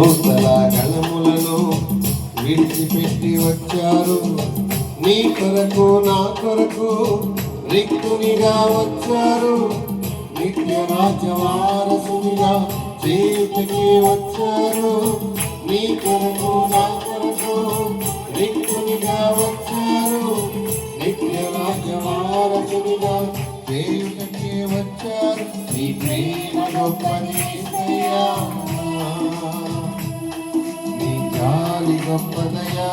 దూతల గణములను విడిచిపెట్టి వచ్చారు. నీ కొరకు నా కొరకు రిక్తునిగా వచ్చారు. నిత్య రాజ్యవారసునిగా చేతికి వచ్చారు. నీ కొరకు నా కొరకు రిక్తునిగా వచ్చారు. నిత్య రాజ్యవారసునిగా చేతికి వచ్చారు. నీ ప్రేమ గొప్పది యేసయ్యా, నీ జాలి గొప్పదయా,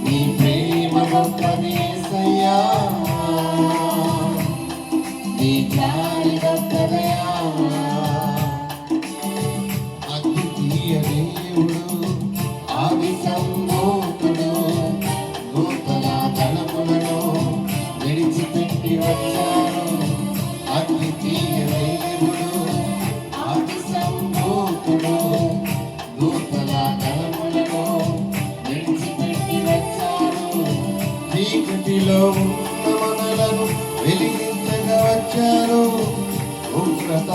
నీ ప్రేమ గొప్పది యేసయ్యా, నీ జాలి గొప్పదయా. అద్వితీయ దేవుడు, ఆది సంభూతుడు, దూతల గణములను విడిచిపెట్టి వచ్చారు. అద్వితీయ దేవుడు, ఆది సంభూతుడు, దూతల గణములను విడిచిపెట్టి వచ్చారు. చీకటిలో ఉన్న మనలను వెలిగించగా వచ్చారు. ఉగ్రత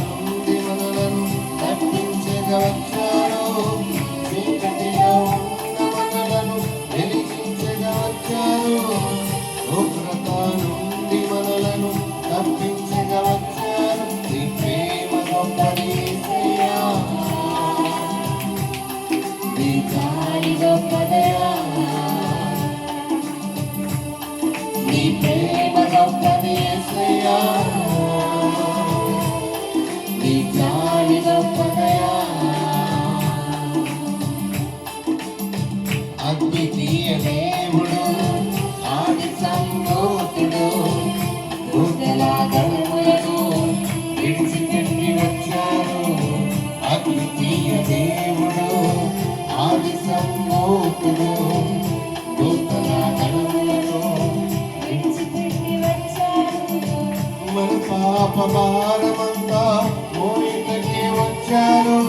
నుండి మనలను తప్పించగా వచ్చారు. చీకటిలో ఉన్న మనలను వెలిగించగా వచ్చారు. ఉగ్రత నుండి మనలను తప్పించగా వచ్చారు. నీ ప్రేమ గొప్పది యేసయ్యా, నీ జాలి గొప్పదయా, నీ ప్రేమ గొప్పది యేసయ్యా, నీ జాలి గొప్పదయా. అద్వితీయ దేవుడు, ఆది సంభూతుడు, దూతల గణములను విడిచిపెట్టి వచ్చారు. అద్వితీయ దేవుడు, ఆది సంభూతుడు, దూతల గణములను విడిచిపెట్టి వచ్చారు. మన పాప భారమంతా మోయటకే వచ్చారు.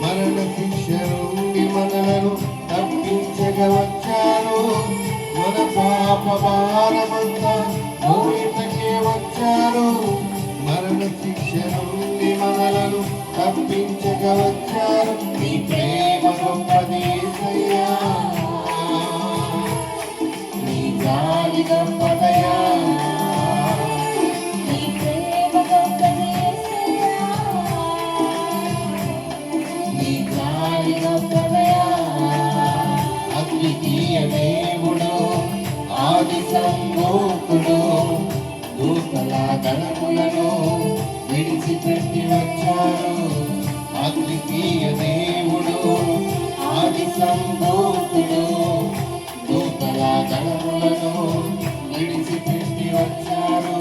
మరణ శిక్ష నుండి మనలను తప్పించగా వచ్చారు. మన పాప భారమంతా మోయటకే వచ్చారు. మరణ శిక్ష నుండి మనలను తప్పించగా వచ్చారు. నీ ప్రేమ గొప్పది యేసయ్యా, నీ జాలి గొప్పదయా, నీ ప్రేమ గొప్పది యేసయ్యా, నీ జాలి గొప్పదయా. అద్వితీయ దేవుడు, ఆది సంభూతుడు, దూతల గణములను విడిచిపెట్టి వచ్చారు. అద్వితీయ దేవుడు, ఆది సంభూతుడు, దూతల గణములను విడిచిపెట్టి వచ్చారు.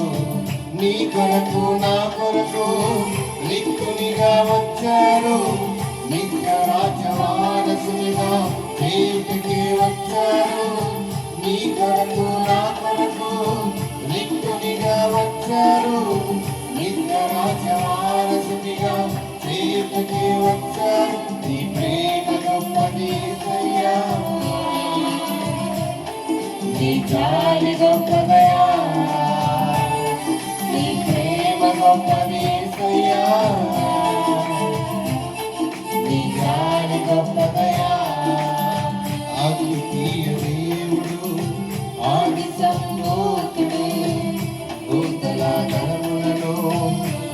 నీ కొరకు నా కొరకు రిక్తునిగా వచ్చారు. నిత్య రాజ్యవారసునిగా చేతికి వచ్చారు. నీ కొరకు నా కొరకు రిక్తునిగా వచ్చారు. నిత్య రాజ్యవారసునిగా చేతికి వచ్చారు. నీ ప్రేమ గొప్పది యేసయ్యా, నీ జాలి గొప్పదయా, నీ ప్రేమ గొప్పది యేసయ్యా, నీ జాలి గొప్పదయా. అద్వితీయ దేవుడు, ఆది సంభూతుడు, దూతల గణములను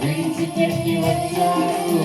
విడిచిపెట్టి వచ్చారు.